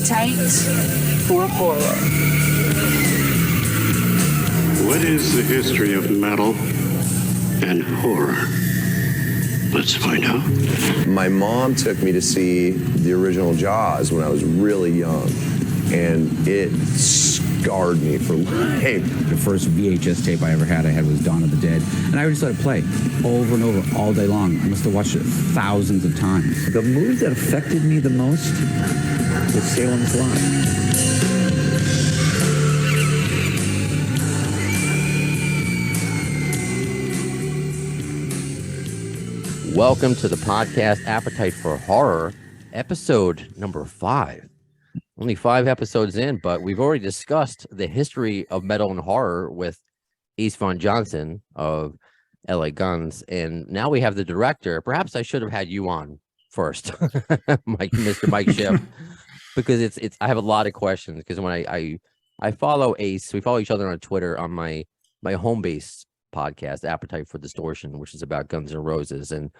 Appetite for Horror. What is the history of metal and horror? Let's find out. My mom took me to see the original Jaws when I was really young, and it scarred me for life. The first VHS tape I ever had was Dawn of the Dead, and I would just let it play over and over all day long. I must have watched it thousands of times. The movie that affected me the most was Salem's Lot. Welcome to the podcast Appetite for Horror, episode number 5. Only 5 episodes in, but we've already discussed the history of metal and horror with Ace Von Johnson of LA Guns, and now we have the director. Perhaps I should have had you on first, Mr. Mike Schiff, because it's. I have a lot of questions because when I follow Ace, we follow each other on Twitter on my home base podcast, Appetite for Distortion, which is about Guns N' Roses, and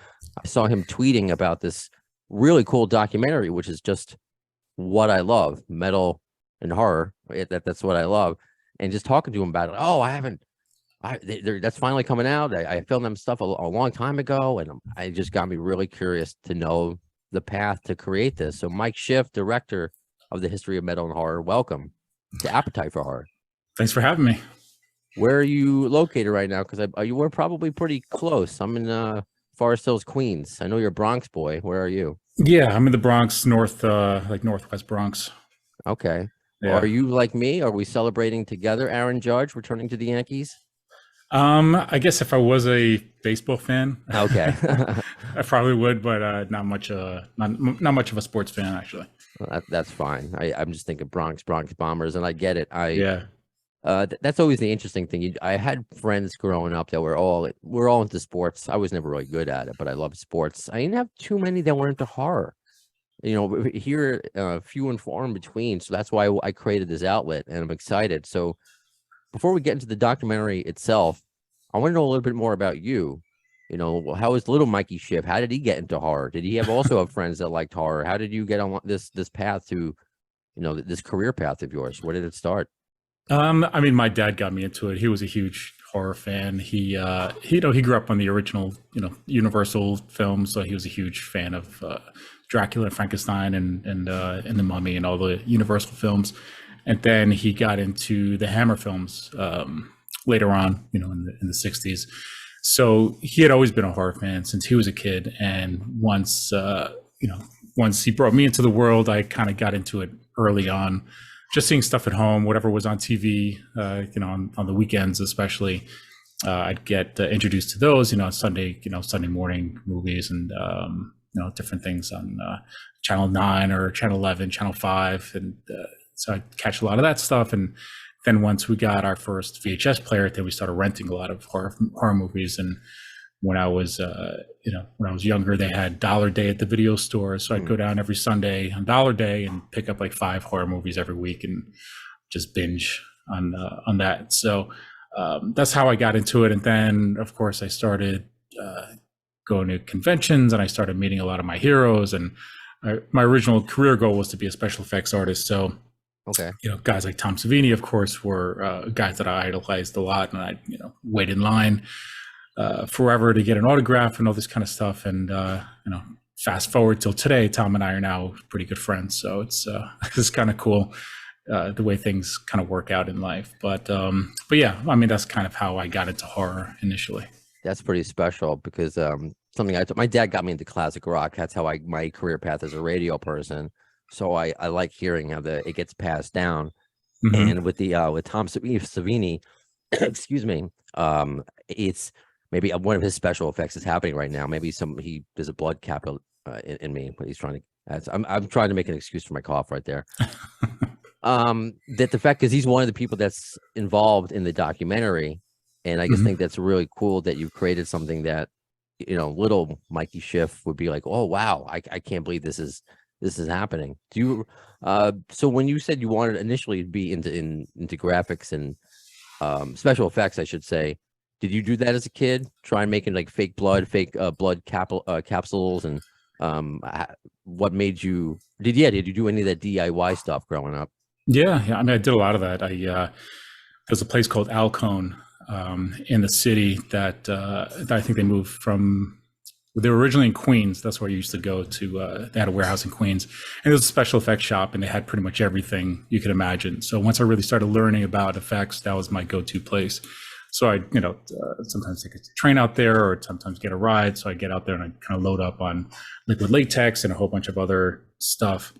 I saw him tweeting about this really cool documentary, which is just what I love, metal and horror. That's what I love, and just talking to him about it. Oh, that's finally coming out. I filmed them stuff a long time ago, and it just got me really curious to know the path to create this. So, Mike Schiff, director of the history of metal and horror, welcome to Appetite for Horror. Thanks for having me. Where are you located right now? Because you were probably pretty close. I'm in Forest Hills, Queens. I know you're a Bronx boy. Where are you? Yeah, I'm in the Bronx, northwest Bronx. Okay. Yeah. Are you like me? Are we celebrating together Aaron Judge returning to the Yankees? I guess if I was a baseball fan, okay, I probably would, but not much of a sports fan actually. Well, that's fine. I'm just thinking Bronx Bombers, and I get it. Yeah. That's always the interesting thing. I had friends growing up that we're all into sports. I was never really good at it, but I love sports. I didn't have too many that were into horror. You know, here, few and far in between. So that's why I created this outlet, and I'm excited. So before we get into the documentary itself, I want to know a little bit more about you. You know, how is little Mikey Schiff? How did he get into horror? Did he also have friends that liked horror? How did you get on this path to, you know, this career path of yours? Where did it start? I mean, my dad got me into it. He was a huge horror fan. He grew up on the original, Universal films, so he was a huge fan of Dracula, Frankenstein, and The Mummy, and all the Universal films. And then he got into the Hammer films later on, in the 60s. So he had always been a horror fan since he was a kid. And once he brought me into the world, I kind of got into it early on. Just seeing stuff at home, whatever was on TV, on the weekends especially, I'd get introduced to those, Sunday morning movies and different things on Channel 9 or Channel 11, Channel 5, and so I'd catch a lot of that stuff. And then once we got our first VHS player, then we started renting a lot of horror movies. And when I was younger, they had Dollar Day at the video store. So I'd go down every Sunday on Dollar Day and pick up like 5 horror movies every week and just binge on that. So that's how I got into it. And then, of course, I started going to conventions and I started meeting a lot of my heroes. And my original career goal was to be a special effects artist. So, okay, guys like Tom Savini, of course, were guys that I idolized a lot. And I, wait in line forever to get an autograph and all this kind of stuff. And fast forward till today, Tom and I are now pretty good friends. So it's kind of cool the way things kind of work out in life. But yeah, I mean, that's kind of how I got into horror initially. That's pretty special because something my dad got me into classic rock. That's how my career path as a radio person. So I like hearing how it gets passed down. Mm-hmm. And with Tom Savini, excuse me, it's maybe one of his special effects is happening right now. Maybe there's a blood capital in me, but he's trying to. I'm trying to make an excuse for my cough right there. That the fact is he's one of the people that's involved in the documentary, and I just think that's really cool that you've created something that little Mikey Schiff would be like, oh wow, I can't believe this is happening. Do you? So when you said you wanted initially to be into graphics and special effects, I should say. Did you do that as a kid? Try making like fake blood capsules and What made you? Did you do any of that DIY stuff growing up? Yeah. I mean, I did a lot of that. There's a place called Alcone in the city that I think they moved from. They were originally in Queens. That's where I used to go to. They had a warehouse in Queens, and it was a special effects shop, and they had pretty much everything you could imagine. So once I really started learning about effects, that was my go-to place. So I, sometimes take a train out there, or sometimes get a ride. So I get out there and I kind of load up on liquid latex and a whole bunch of other stuff.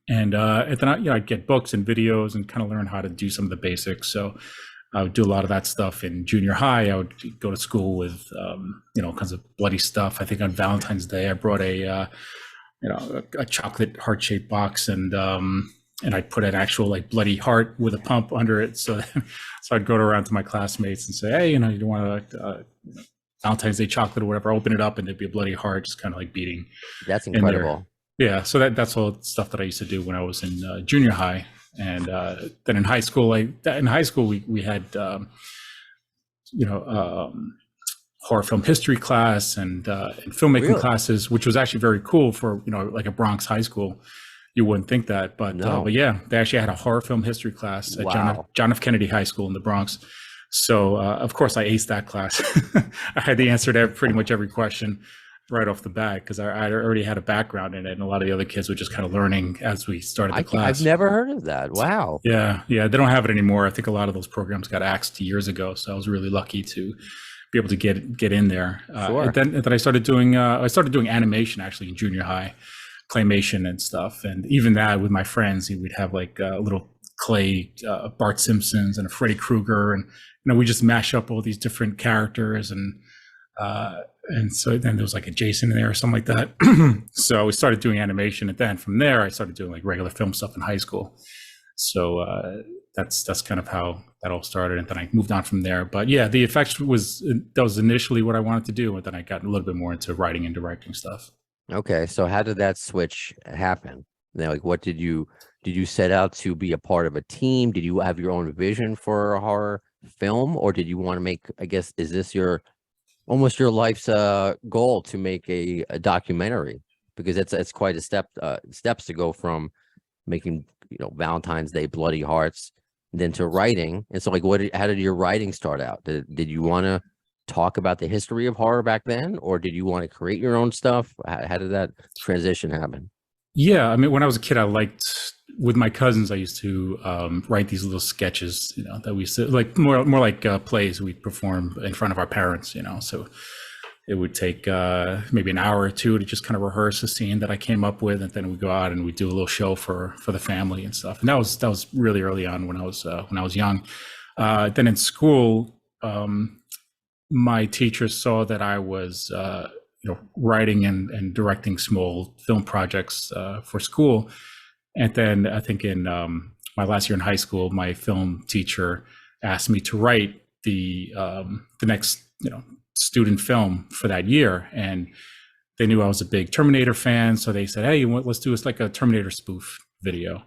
And then I'd get books and videos and kind of learn how to do some of the basics. So I would do a lot of that stuff in junior high. I would go to school with, kinds of bloody stuff. I think on Valentine's Day, I brought a chocolate heart-shaped box, and I put an actual like bloody heart with a pump under it. So I'd go around to my classmates and say, hey, you want to Valentine's Day chocolate or whatever? Open it up, and there'd be a bloody heart, just kind of like beating. That's incredible. Yeah, so that's all stuff that I used to do when I was in junior high. And then in high school, we had horror film history class and filmmaking classes, which was actually very cool for like a Bronx high school. You wouldn't think that, but yeah, they actually had a horror film history class at John F. Kennedy High School in the Bronx. So of course I aced that class. I had the answer to pretty much every question right off the bat, because I already had a background in it, and a lot of the other kids were just kind of learning as we started the class. I've never heard of that. Wow. Yeah, they don't have it anymore. I think a lot of those programs got axed years ago, so I was really lucky to be able to get in there. Sure. And then I started doing animation actually in junior high, claymation and stuff, and even that with my friends, we'd have like little clay Bart Simpsons and a Freddy Krueger, and we just mash up all these different characters, and so then there was like a Jason in there or something like that. So we started doing animation, and then from there I started doing like regular film stuff in high school. So that's kind of how that all started, and then I moved on from there. But yeah, the effects was initially what I wanted to do, and then I got a little bit more into writing and directing stuff. Okay, so how did that switch happen? Like, what did you set out to be a part of a team? Did you have your own vision for a horror film, or did you want to make? I guess is this almost your life's goal to make a documentary? Because it's quite a steps to go from making Valentine's Day bloody hearts then to writing. And so like how did your writing start out? Did you want to talk about the history of horror back then, or did you want to create your own stuff? How did that transition happen? Yeah, I mean, when I was a kid, I liked, with my cousins, I used to write these little sketches, that we used to, like more like plays we'd perform in front of our parents, so it would take maybe an hour or two to just kind of rehearse a scene that I came up with, and then we'd go out and we'd do a little show for the family and stuff. And that was really early on when I was young. Then in school, my teachers saw that I was writing and directing small film projects for school. And then I think in my last year in high school, my film teacher asked me to write the next student film for that year. And they knew I was a big Terminator fan, so they said, hey, let's do this like a Terminator spoof video.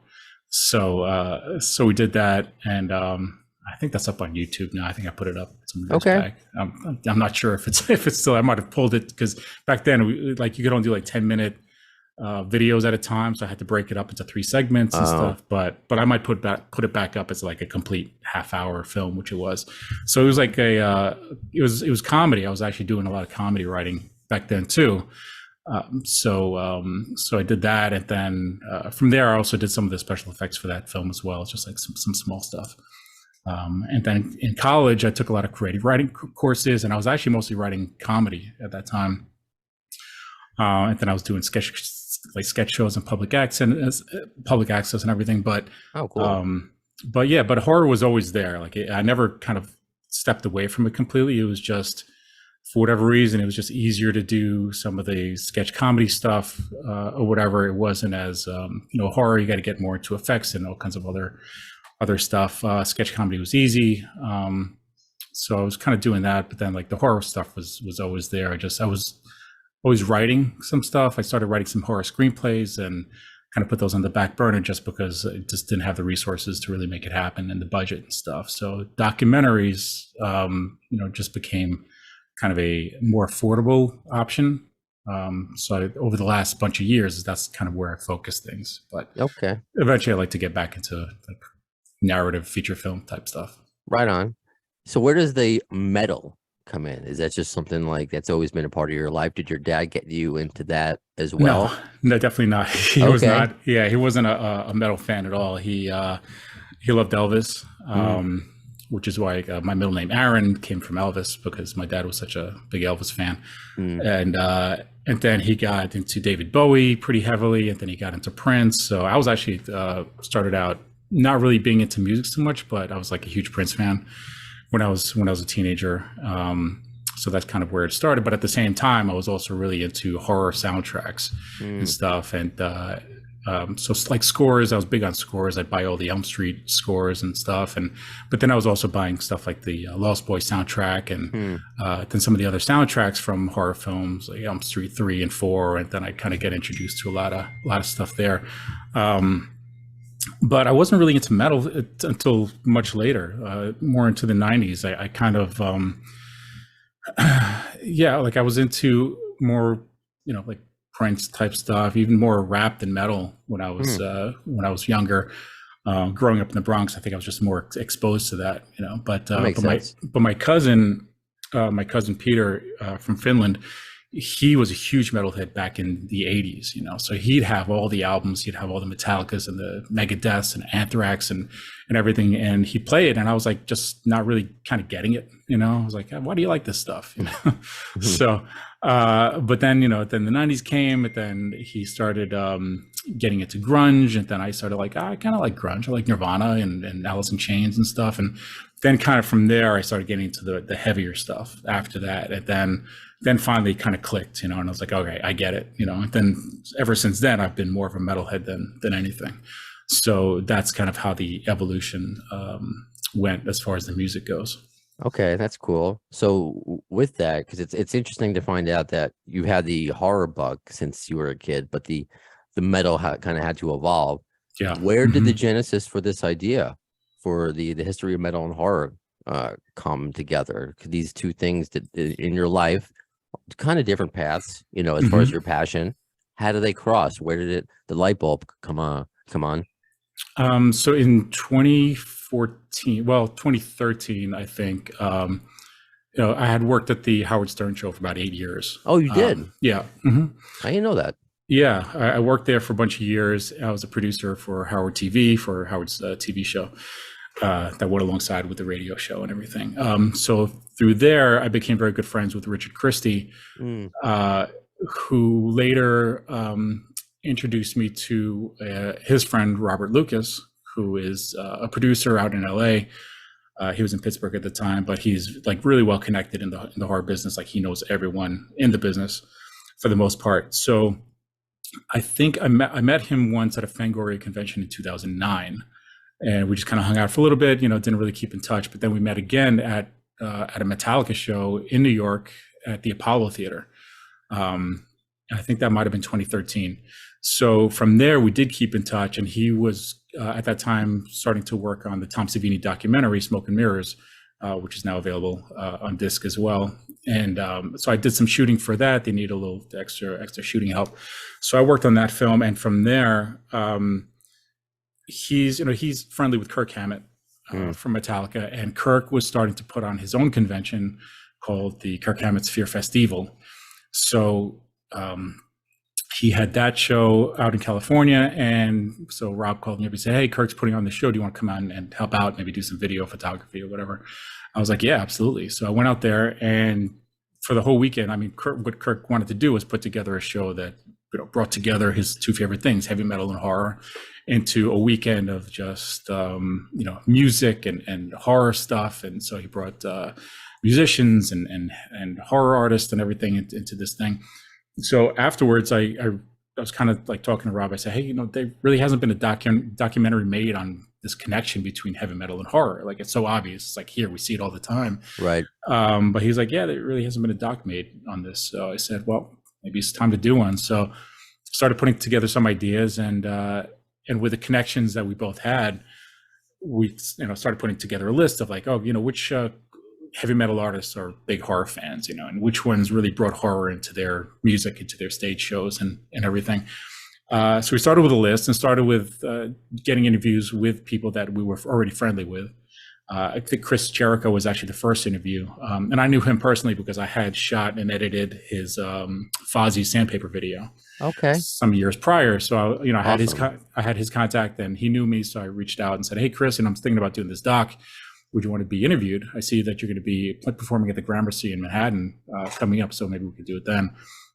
So we did that, and I think that's up on YouTube now. I think I put it up some years back. I'm not sure if it's still. I might have pulled it, because back then you could only do like 10-minute videos at a time, so I had to break it up into 3 segments and stuff. But I might put it back up as like a complete half-hour film, which it was. So it was like it was comedy. I was actually doing a lot of comedy writing back then too. So I did that, and then from there I also did some of the special effects for that film as well, just like some small stuff. And then in college, I took a lot of creative writing courses, and I was actually mostly writing comedy at that time. And then I was doing sketch shows and public access and everything. But cool. But horror was always there. Like I never kind of stepped away from it completely. It was just, for whatever reason, it was just easier to do some of the sketch comedy stuff or whatever. It wasn't as horror. You got to get more into effects and all kinds of other stuff. Sketch comedy was easy. So I was kind of doing that, but then like the horror stuff was always there. I was always writing some stuff. I started writing some horror screenplays and kind of put those on the back burner just because I just didn't have the resources to really make it happen, and the budget and stuff. So documentaries, just became kind of a more affordable option So over the last bunch of years, that's kind of where I focus things. But Okay, eventually, I like to get back into like narrative feature film type stuff. right on. So where does the metal come in? Is that just something like that's always been a part of your life? Did your dad get you into that as well? No, definitely not. He was Okay. not. Yeah, he wasn't a metal fan at all. He loved Elvis, which is why my middle name Aaron came from Elvis, because my dad was such a big Elvis fan. And then he got into David Bowie pretty heavily, and then he got into Prince. So I was actually started out not really being into music so much, but I was like a huge Prince fan when I was a teenager. So that's kind of where it started. But at the same time, I was also really into horror soundtracks and stuff. And so like scores, I was big on scores. I'd buy all the Elm Street scores and stuff. But then I was also buying stuff like the Lost Boys soundtrack, and then some of the other soundtracks from horror films, like Elm Street 3 and 4. And then I kind of get introduced to a lot of stuff there. But I wasn't really into metal until much later, more into the 90s. I kind of, like I was into more, like Prince type stuff, even more rap than metal when I was younger. Growing up in the Bronx, I think I was just more exposed to that, But my cousin Peter from Finland, he was a huge metalhead back in the 80s, so he'd have all the albums, he'd have all the Metallicas and the Megadeths and Anthrax and everything, and he'd play it, and I was like just not really kind of getting it, I was like, why do you like this stuff? So but then then the 90s came, and then he started getting into grunge, and then I started like, I kind of like grunge, I like Nirvana and Alice in Chains and stuff, and then kind of from there I started getting into the heavier stuff after that, and then finally kind of clicked, and I was like, okay, I get it, and then ever since then I've been more of a metalhead than anything. So that's kind of how the evolution went as far as the music goes. Okay, that's cool. So with that, because it's interesting to find out that you had the horror bug since you were a kid, but the metal kind of had to evolve. Yeah. Where did the genesis for this idea for the history of metal and horror come together? These two things that in your life, kind of different paths, as far as your passion. How do they cross? Where did the light bulb come on? So in 2013, I think, I had worked at the Howard Stern show for about 8 years. Oh, you did? Yeah. I didn't know that. Yeah, I worked there for a bunch of years. I was a producer for Howard TV, for Howard's TV show that went alongside with the radio show and everything. So through there, I became very good friends with Richard Christie, who later introduced me to his friend Robert Lucas, who is a producer out in LA. He was in Pittsburgh at the time, but he's like really well connected in the horror business. Like he knows everyone in the business for the most part. So I think I met him once at a Fangoria convention in 2009, and we just kind of hung out for a little bit. Didn't really keep in touch. But then we met again at a Metallica show in New York at the Apollo Theater. I think that might have been 2013. So from there, we did keep in touch, and he was at that time starting to work on the Tom Savini documentary Smoke and Mirrors, which is now available on disc as well. And so I did some shooting for that. They need a little extra shooting help, so I worked on that film. And from there, he's friendly with Kirk Hammett from Metallica, and Kirk was starting to put on his own convention called the Kirk Hammett's Fear Festival. So he had that show out in California, and so Rob called me up and said, "Hey, Kirk's putting on the show. Do you want to come out and help out? Maybe do some video photography or whatever?" I was like, "Yeah, absolutely." So I went out there, and for the whole weekend, what Kirk wanted to do was put together a show that brought together his two favorite things, heavy metal and horror, into a weekend of just music and horror stuff. And so he brought musicians and horror artists and everything into this thing. So afterwards, I was kind of like talking to Rob. I said, "Hey, there really hasn't been a documentary made on this connection between heavy metal and horror. Like, it's so obvious. It's like, here, we see it all the time." Right. But he's like, "Yeah, there really hasn't been a doc made on this." So I said, "Well, maybe it's time to do one." So started putting together some ideas, and with the connections that we both had, we started putting together a list of like, which heavy metal artists are big horror fans, and which ones really brought horror into their music, into their stage shows and everything. So we started with a list and started with getting interviews with people that we were already friendly with. I think Chris Jericho was actually the first interview. And I knew him personally because I had shot and edited his Fozzy Sandpaper video. Okay. Some years prior. So, I had Awesome. I had his contact and he knew me. So I reached out and said, hey, Chris, and I'm thinking about doing this doc. Would you want to be interviewed? I see that you're going to be performing at the Gramercy in Manhattan coming up. So maybe we could do it then.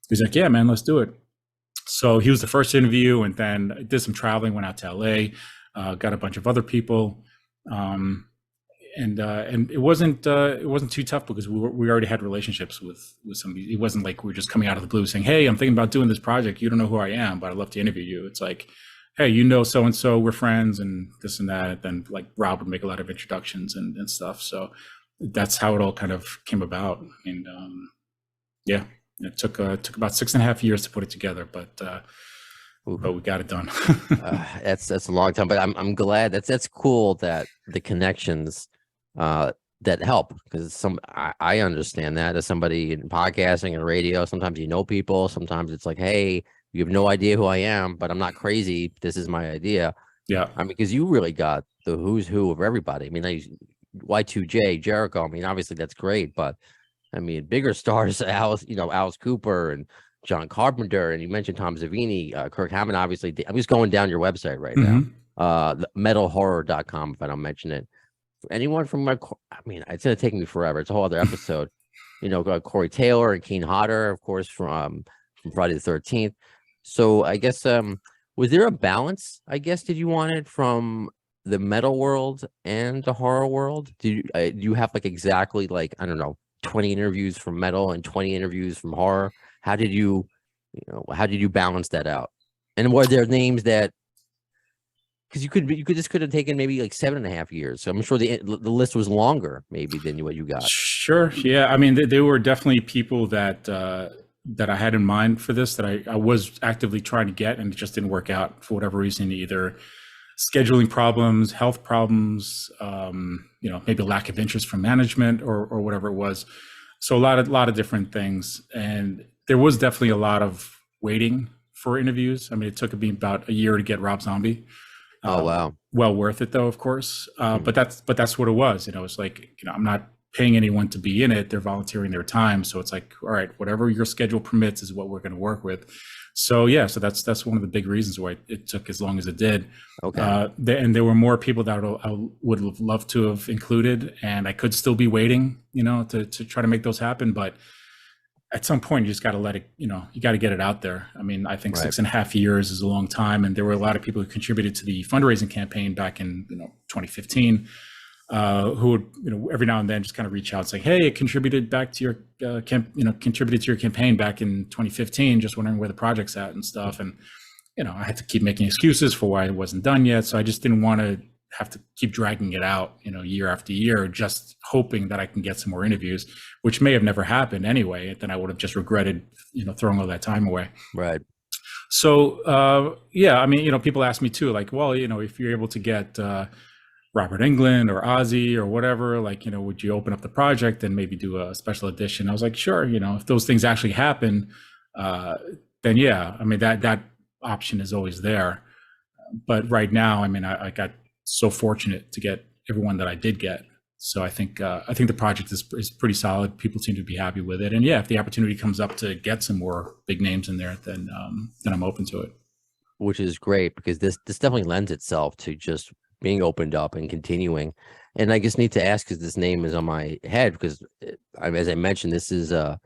He's like, yeah, man, let's do it. So he was the first interview, and then I did some traveling, went out to LA, got a bunch of other people. And it wasn't too tough because we already had relationships with somebody. It wasn't like we were just coming out of the blue saying, hey, I'm thinking about doing this project. You don't know who I am, but I'd love to interview you. It's like, hey, so-and-so, we're friends and this and that. And then like Rob would make a lot of introductions and stuff. So that's how it all kind of came about. And yeah, it took about 6.5 years to put it together, but we got it done. That's a long time, but I'm glad that's cool that the connections that help, because I understand that as somebody in podcasting and radio, sometimes you know people, sometimes it's like, hey, you have no idea who I am, but I'm not crazy. This is my idea. Yeah. I mean, because you really got the who's who of everybody. I mean, Y2J, Jericho. I mean, obviously that's great, but I mean, bigger stars, Alice Cooper and John Carpenter, and you mentioned Tom Savini, Kirk Hammett. Obviously, I'm just going down your website right now, metalhorror.com, if I don't mention it. Anyone from it's gonna take me forever. It's a whole other episode. Corey Taylor and Keen Hodder, of course, from Friday the 13th. So I guess was there a balance? I guess did you want it from the metal world and the horror world? Do you have like exactly like, I don't know, 20 interviews from metal and 20 interviews from horror? How did you balance that out? And were there names that, because you could have taken maybe like 7.5 years. So I'm sure the list was longer maybe than what you got. Sure. Yeah. I mean, there were definitely people that I had in mind for this, that I was actively trying to get, and it just didn't work out for whatever reason, either scheduling problems, health problems, maybe lack of interest from management or whatever it was. So a lot of different things. And there was definitely a lot of waiting for interviews. I mean, it took me about a year to get Rob Zombie. Oh, wow. Well worth it though, of course. But that's what it was. It's like, I'm not paying anyone to be in it. They're volunteering their time. So it's like, all right, whatever your schedule permits is what we're going to work with. So yeah, so that's one of the big reasons why it took as long as it did. Okay. And there were more people that I would have loved to have included, and I could still be waiting, to try to make those happen. But at some point, you just got to let it, you got to get it out there. I mean, I think Right. 6.5 years is a long time, and there were a lot of people who contributed to the fundraising campaign back in 2015. Who would every now and then just kind of reach out saying, hey, it contributed back to your contributed to your campaign back in 2015, just wondering where the project's at and stuff. And I had to keep making excuses for why it wasn't done yet, so I just didn't want to have to keep dragging it out year after year, just hoping that I can get some more interviews, which may have never happened anyway. Then I would have just regretted throwing all that time away. Right. So yeah, I mean, people ask me too, like, well, if you're able to get Robert Englund or Ozzy or whatever, like, would you open up the project and maybe do a special edition? I was like, sure, if those things actually happen, then yeah, I mean, that option is always there. But right now, I mean, I got so fortunate to get everyone that I did get. So I think the project is pretty solid. People seem to be happy with it. And yeah, if the opportunity comes up to get some more big names in there, then I'm open to it. Which is great, because this definitely lends itself to just being opened up and continuing. And I just need to ask, because this name is on my head, because as I mentioned, this is the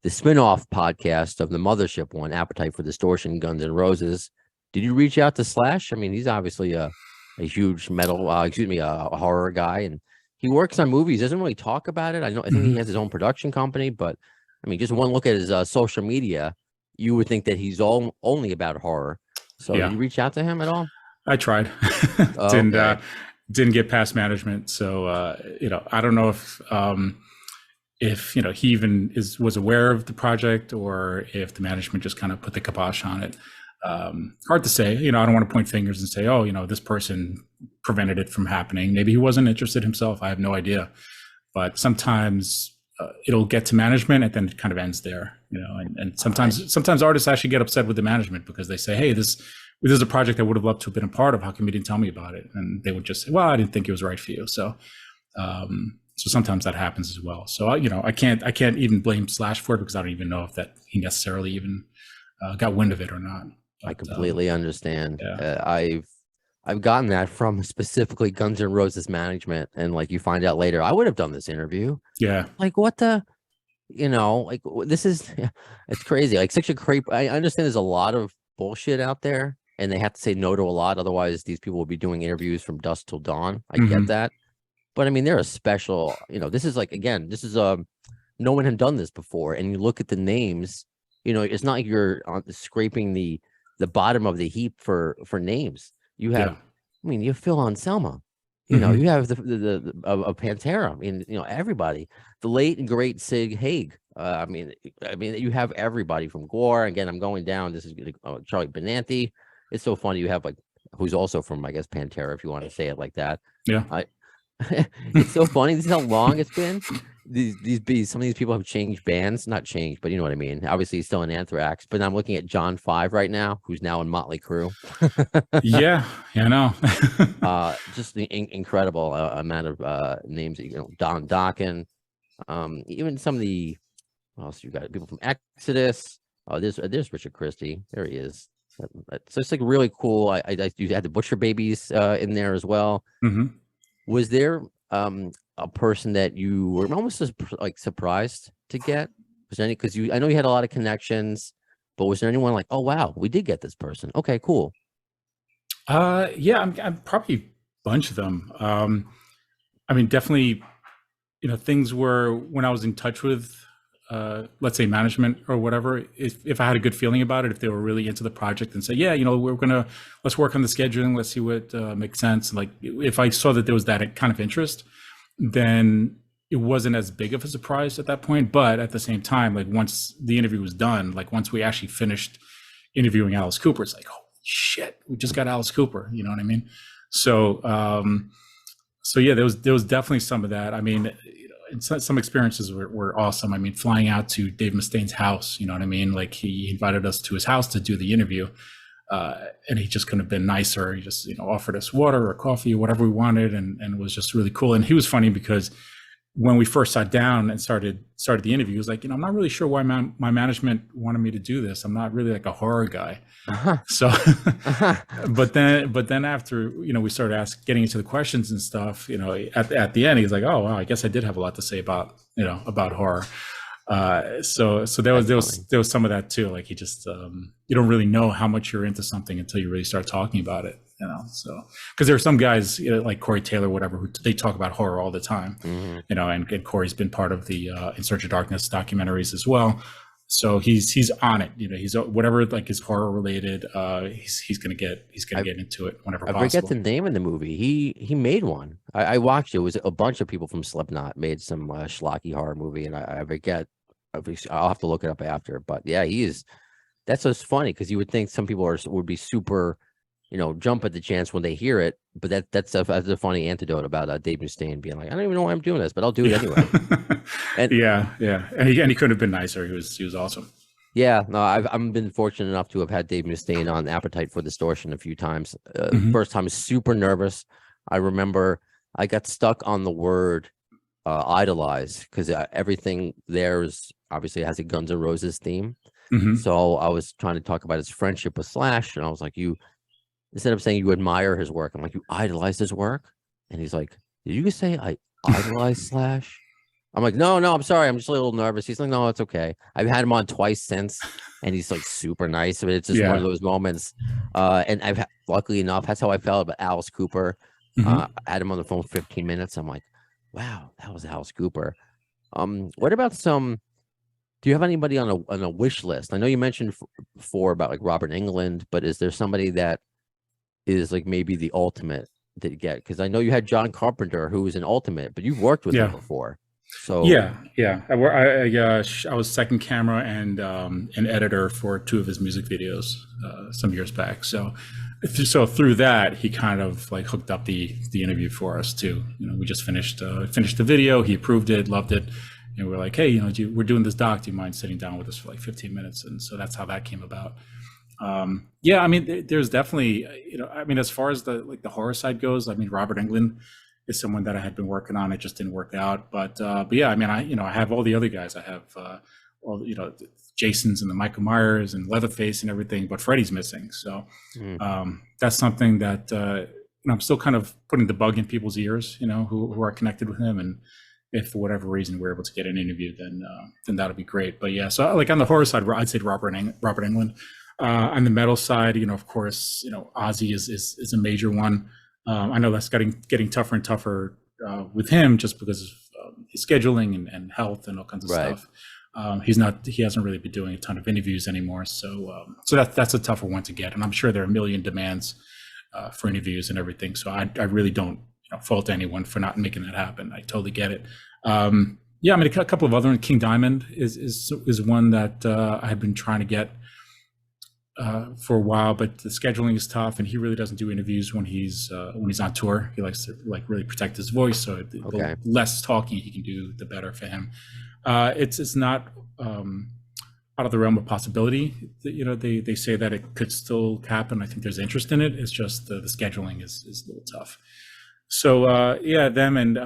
spin-off podcast of the mothership one, Appetite for Distortion, Guns N' Roses. Did you reach out to Slash? I mean, he's obviously a huge metal, a horror guy, and he works on movies, doesn't really talk about it. I think he has his own production company, but I mean, just one look at his social media, you would think that he's only about horror. So Yeah. Did you reach out to him at all? I tried. Didn't get past management. So I don't know if he even was aware of the project, or if the management just kind of put the kibosh on it. Hard to say. I don't want to point fingers and say, oh, this person prevented it from happening. Maybe he wasn't interested himself. I have no idea. but sometimes it'll get to management and then it kind of ends there, you know. And sometimes artists actually get upset with the management because they say, hey, this is a project I would have loved to have been a part of. How come you didn't tell me about it? And they would just say, well, I didn't think it was right for you. So sometimes that happens as well. So you know, I can't even blame Slash for it because I don't even know if that he necessarily even got wind of it or not. But, I completely understand. yeah. I've gotten that from specifically Guns N' Roses management, and like you find out later, I would have done this interview. Yeah. Like what the, you know, like this is, it's crazy. Like such a creep. I understand there's a lot of bullshit out there, and they have to say no to a lot. Otherwise, these people will be doing interviews from dusk till dawn. I get that, but I mean, they're a special. You know, this is like again, this is no one had done this before, and you look at the names. You know, it's not like you're scraping the bottom of the heap for names. You have, I mean, you have Phil Anselmo, you know, you have the Pantera. I mean, you know, everybody, the late and great Sig Haig. I mean, you have everybody from Gore. Again, I'm going down. This is Charlie Benanti. It's so funny. You have like, who's also from, I guess, Pantera, if you want to say it like that. Yeah. It's so funny. This is how long it's been. Some of these people have changed bands, not changed, but you know what I mean. Obviously, he's still in Anthrax, but I'm looking at John 5 right now, who's now in Motley Crue. yeah, I know. Just the incredible amount of names. You know, Don Dokken, even some of the. What else you got? People from Exodus. Oh, there's Richard Christie. There he is. So it's like really cool. You had the Butcher Babies in there as well. Was there a person that you were almost like surprised to get? Was there any, because I know you had a lot of connections, but was there anyone like, oh wow, we did get this person? Okay, cool. Yeah, I'm probably a bunch of them. I mean, definitely, you know, things were when I was in touch with let's say management or whatever, if I had a good feeling about it, if they were really into the project and say, yeah, you know, let's work on the scheduling, let's see what makes sense. Like if I saw that there was that kind of interest, then it wasn't as big of a surprise at that point. But at the same time, like once the interview was done, like once we actually finished interviewing Alice Cooper, it's like, holy shit, we just got Alice Cooper. You know what I mean? So, so yeah, there was definitely some of that. I mean, and some experiences were awesome. I mean, flying out to Dave Mustaine's house, you know what I mean? Like he invited us to his house to do the interview, and he just couldn't have been nicer. He just, you know, offered us water or coffee or whatever we wanted, and it was just really cool. And he was funny because when we first sat down and started the interview, he was like, you know, I'm not really sure why my management wanted me to do this. I'm not really like a horror guy. So, but then after, you know, we started getting into the questions and stuff, you know, at the end, he's like, oh, wow, I guess I did have a lot to say about horror. So there was some of that too. Like he just, you don't really know how much you're into something until you really start talking about it, you know? So, cause there are some guys, you know, like Corey Taylor, whatever, who they talk about horror all the time, you know, and Corey's been part of the In Search of Darkness documentaries as well. So he's on it, you know, he's whatever like is horror related, he's gonna get into it whenever possible. I forget the name of the movie. He made one. I watched it. It was a bunch of people from Slipknot made some schlocky horror movie, and I forget. I'll have to look it up after. But yeah, that's what's funny, because you would think some people would be super, you know, jump at the chance when they hear it. But that's a funny antidote about Dave Mustaine being like, I don't even know why I'm doing this, but I'll do it anyway. And yeah, and he couldn't have been nicer. He was awesome. Yeah, no, I've been fortunate enough to have had Dave Mustaine on Appetite for Distortion a few times. First time, super nervous. I remember I got stuck on the word idolize, because everything there is obviously has a Guns N' Roses theme. So I was trying to talk about his friendship with Slash, and I was like, instead of saying you admire his work, I'm like, you idolize his work? And he's like, did you just say I idolize Slash? I'm like, no, I'm sorry, I'm just a little nervous. He's like, no, it's okay. I've had him on twice since, and he's like super nice. But it's just one of those moments. And luckily enough, that's how I felt about Alice Cooper. I had him on the phone 15 minutes. I'm like, wow, that was Alice Cooper. What about do you have anybody on a wish list? I know you mentioned before about like Robert Englund, but is there somebody that is like maybe the ultimate that you get? Because I know you had John Carpenter, who was an ultimate, but you've worked with him before. So yeah. I was second camera and an editor for 2 of his music videos some years back. So so through that, he kind of like hooked up the interview for us too. We just finished the video. He approved it, loved it, and we're like, hey, we're doing this doc. Do you mind sitting down with us for like 15 minutes? And so that's how that came about. Yeah, I mean, there's definitely, I mean, as far as the horror side goes, I mean, Robert Englund is someone that I had been working on. It just didn't work out, but yeah, I mean, I have all the other guys. I have all Jason's and the Michael Myers and Leatherface and everything, but Freddy's missing. So that's something that I'm still kind of putting the bug in people's ears, who are connected with him, and if for whatever reason we're able to get an interview, then that'll be great. But yeah, so like on the horror side, I'd say Robert Englund. On the metal side, of course, Ozzy is a major one. I know that's getting tougher and tougher with him just because of his scheduling and health and all kinds of stuff. He hasn't really been doing a ton of interviews anymore. So that's a tougher one to get. And I'm sure there are a million demands for interviews and everything. So I really don't fault anyone for not making that happen. I totally get it. Yeah, I mean, a couple of other ones. King Diamond is one that I have been trying to get for a while, but the scheduling is tough, and he really doesn't do interviews when he's on tour. He likes to really protect his voice, so the less talking he can do, the better for him. It's not out of the realm of possibility. They say that it could still happen. I think there's interest in it. It's just the scheduling is a little tough. So yeah, them and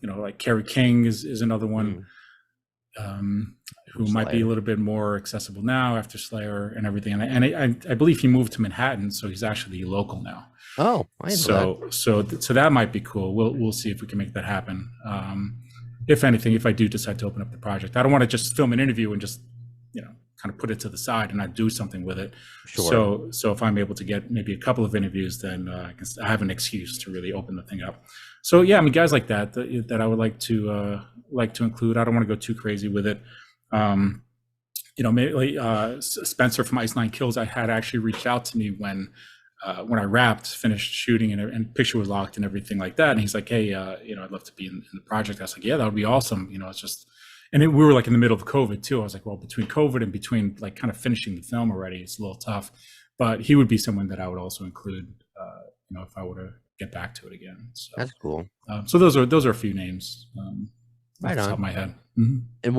like Kerry King is another one. Who might be a little bit more accessible now after Slayer and everything. And I believe he moved to Manhattan, so he's actually local now. Oh, I know that. So that might be cool. We'll see if we can make that happen. If anything, if I do decide to open up the project, I don't want to just film an interview and just kind of put it to the side and not do something with it. Sure. So if I'm able to get maybe a couple of interviews, then I have an excuse to really open the thing up. So yeah, I mean, guys like that I would like to include. I don't want to go too crazy with it. Maybe Spencer from Ice Nine Kills, I had actually reached out to me when I wrapped, finished shooting, and picture was locked and everything like that. And he's like, hey, I'd love to be in the project. I was like, yeah, that would be awesome. It's just, and we were like in the middle of COVID too. I was like, well, between COVID and between like kind of finishing the film already, it's a little tough. But he would be someone that I would also include, if I were to get back to it again. So that's cool. So those are a few names. Right off the on. top of my head. Mm-hmm. And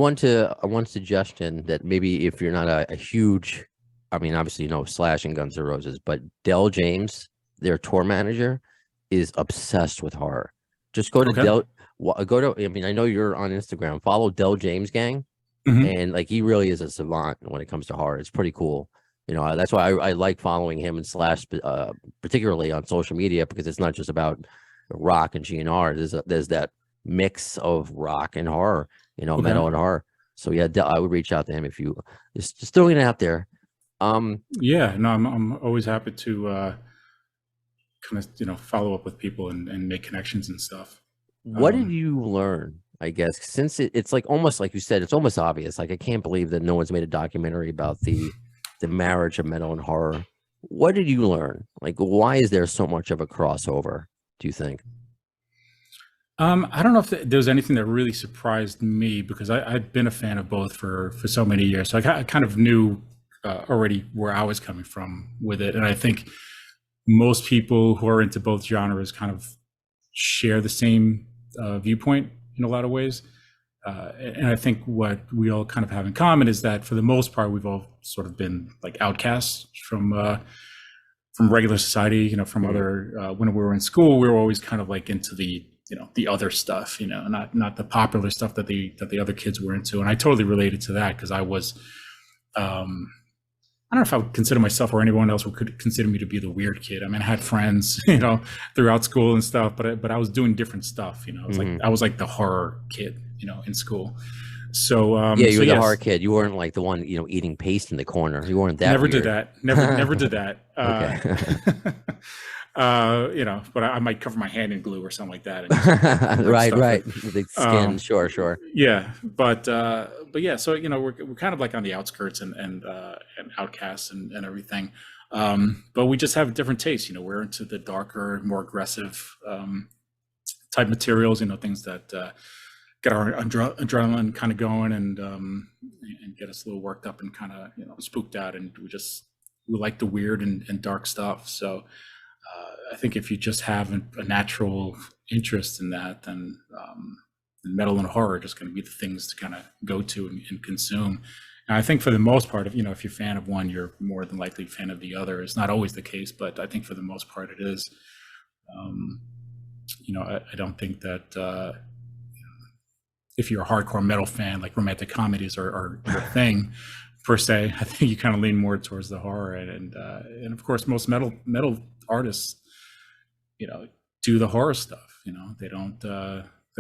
one suggestion that maybe if you're not a huge, I mean, obviously Slash and Guns N' Roses, but Del James, their tour manager, is obsessed with horror. Just go to I mean, I know you're on Instagram. Follow Del James Gang, and like he really is a savant when it comes to horror. It's pretty cool. That's why I like following him and Slash, particularly on social media, because it's not just about rock and GNR. There's that mix of rock and horror, metal and horror. So yeah, I would reach out to him if you just throwing it out there. Yeah, no, I'm always happy to kind of follow up with people and make connections and stuff. What did you learn? I guess since it's like almost like you said, it's almost obvious. Like I can't believe that no one's made a documentary about the marriage of metal and horror. What did you learn? Like, why is there so much of a crossover, do you think? I don't know if there's anything that really surprised me, because I'd been a fan of both for so many years. So I kind of knew already where I was coming from with it. And I think most people who are into both genres kind of share the same viewpoint in a lot of ways. And I think what we all kind of have in common is that for the most part, we've all sort of been like outcasts from regular society, from other, when we were in school, we were always kind of like into the other stuff, not the popular stuff that the other kids were into. And I totally related to that, because I was, I don't know if I would consider myself or anyone else would consider me to be the weird kid. I mean, I had friends, throughout school and stuff, but I was doing different stuff, It's like, I was like the horror kid, in school. So, yeah, you were the horror kid. You weren't like the one, eating paste in the corner. You weren't that Never weird. did that. Never did that. Okay. But I might cover my hand in glue or something like that. And right. The skin, sure. Yeah, but yeah, so we're kind of like on the outskirts and outcasts and everything. But we just have different tastes. We're into the darker, more aggressive type materials. Things that get our adrenaline kind of going and get us a little worked up and kind of spooked out, and like the weird and dark stuff. So I think if you just have a natural interest in that, then metal and horror are just going to be the things to kind of go to and consume. And I think for the most part, if you're a fan of one, you're more than likely a fan of the other. It's not always the case, but I think for the most part it is. I don't think that if you're a hardcore metal fan, like romantic comedies are your thing per se. I think you kind of lean more towards the horror, and of course most metal artists, do the horror stuff. They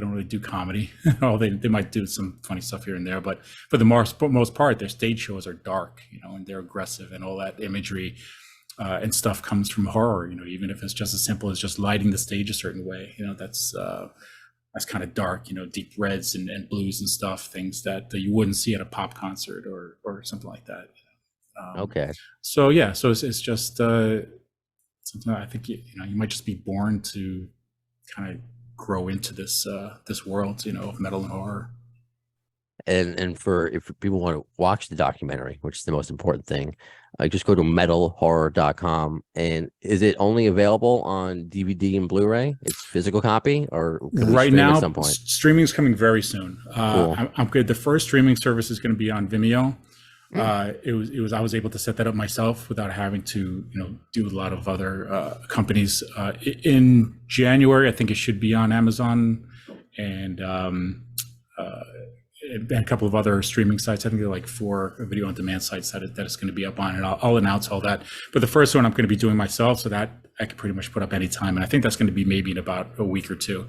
don't really do comedy. Oh, they might do some funny stuff here and there, but for the most part, their stage shows are dark, and they're aggressive, and all that imagery and stuff comes from horror. Even if it's just as simple as just lighting the stage a certain way, that's kind of dark. Deep reds and blues and stuff, things that you wouldn't see at a pop concert or something like that. Okay. So yeah, so it's just something I think you might just be born to kind of grow into this world, of metal and horror. And if people want to watch the documentary, which is the most important thing, just go to metalhorror.com. And is it only available on DVD and Blu-ray? It's physical copy, or right now at some point? Streaming is coming very soon. Cool. I'm good. The first streaming service is going to be on Vimeo. I was able to set that up myself without having to do a lot of other companies. In January, I think it should be on Amazon and a couple of other streaming sites. I think there are like 4 video on demand sites that it's going to be up on, and I'll announce all that. But the first one I'm going to be doing myself, so that I can pretty much put up anytime, and I think that's going to be maybe in about a week or 2.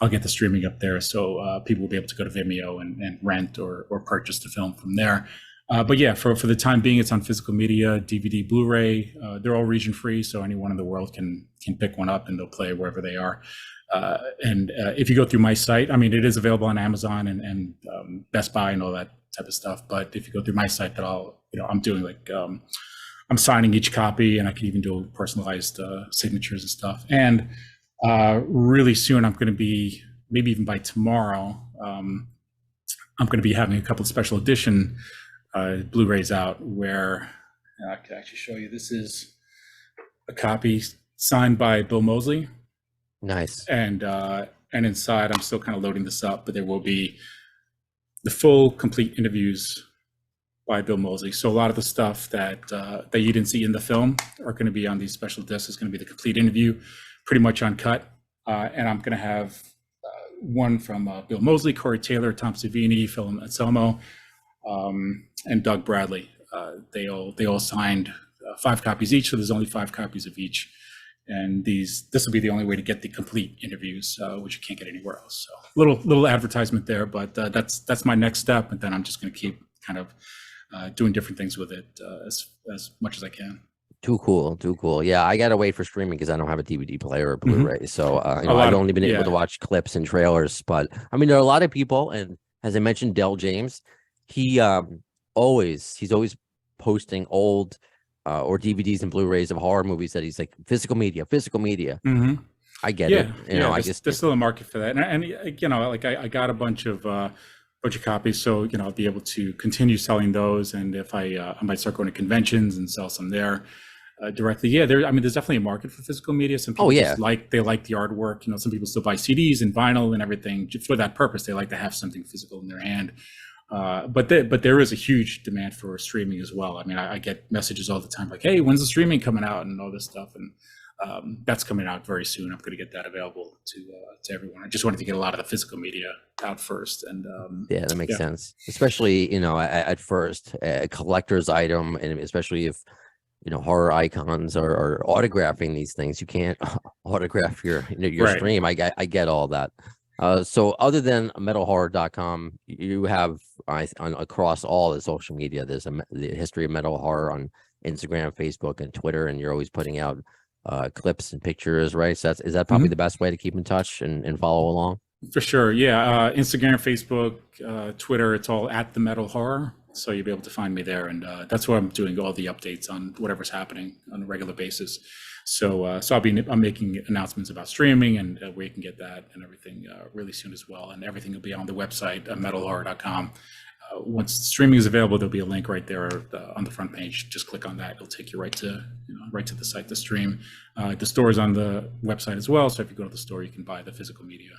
I'll get the streaming up there, so people will be able to go to Vimeo and rent or purchase the film from there. But yeah, for the time being, it's on physical media, DVD, Blu-ray. They're all region free, so anyone in the world can pick one up and they'll play wherever they are. And if you go through my site, it is available on Amazon and Best Buy and all that type of stuff. But if you go through my site, that I'm doing I'm signing each copy, and I can even do personalized signatures and stuff. And really soon, I'm going to be, maybe even by tomorrow, I'm going to be having a couple of special edition Blu-rays out where I could actually show you. This is a copy signed by Bill Moseley. Nice. And inside, I'm still kind of loading this up, but there will be the full, complete interviews by Bill Moseley. So a lot of the stuff that you didn't see in the film are going to be on these special discs. It's going to be the complete interview, pretty much uncut. And I'm going to have one from Bill Moseley, Corey Taylor, Tom Savini, Phil Anselmo, and Doug Bradley. They all signed 5 copies each, so there's only 5 copies of each. And this will be the only way to get the complete interviews, which you can't get anywhere else. So little advertisement there, but that's my next step, and then I'm just going to keep kind of doing different things with it as much as I can. Too cool. Yeah, I gotta wait for streaming because I don't have a DVD player or Blu-ray. So I've only been able to watch clips and trailers. But there are a lot of people, and as I mentioned, Del James, he's always posting old or DVDs and Blu-rays of horror movies that he's like physical media. Mm-hmm. I get it. I guess there's still a market for that, and I got a bunch of copies, so I'll be able to continue selling those, and if I might start going to conventions and sell some there directly. Yeah, there's definitely a market for physical media. Some people just like the artwork. Some people still buy CDs and vinyl and everything for that purpose. They like to have something physical in their hand. But there is a huge demand for streaming as well. I get messages all the time like, "Hey, when's the streaming coming out?" and all this stuff, and that's coming out very soon. I'm going to get that available to everyone. I just wanted to get a lot of the physical media out first, and that makes sense. Especially at first, a collector's item, and especially if horror icons are autographing these things. You can't autograph your Right. stream. I get all that. So other than metalhorror.com, you have across all the social media, there's the history of metal horror on Instagram, Facebook, and Twitter, and you're always putting out clips and pictures, right? So is that probably the best way to keep in touch and follow along? For sure, yeah. Instagram, Facebook, Twitter, it's all at the Metal Horror, so you'll be able to find me there, and that's where I'm doing all the updates on whatever's happening on a regular basis. So I'm making announcements about streaming and where you can get that and everything really soon as well, and everything will be on the website metalhorror.com. once streaming is available, there'll be a link right there on the front page. Just click on that; it'll take you right to the site to stream. The store is on the website as well, so if you go to the store, you can buy the physical media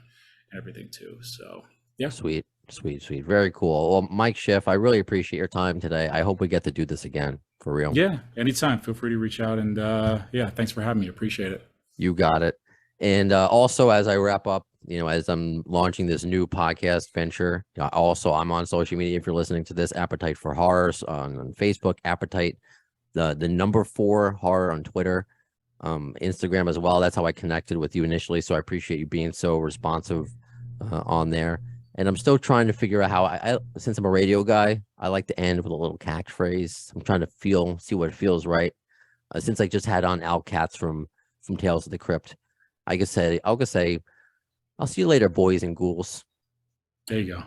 and everything too. So yeah, Sweet. Very cool. Well, Mike Schiff, I really appreciate your time today. I hope we get to do this again for real. Yeah, anytime. Feel free to reach out, and yeah, thanks for having me. Appreciate it. You got it. And also, as I wrap up, as I'm launching this new podcast venture, also I'm on social media. If you're listening to this, Appetite for Horror on Facebook, Appetite, the number 4 horror on Twitter, Instagram as well. That's how I connected with you initially. So I appreciate you being so responsive on there. And I'm still trying to figure out how I since I'm a radio guy, I like to end with a little catchphrase. I'm trying to see what feels right. Since I just had on Al Katz from Tales of the Crypt, I'll just say, I'll see you later, boys and ghouls. There you go.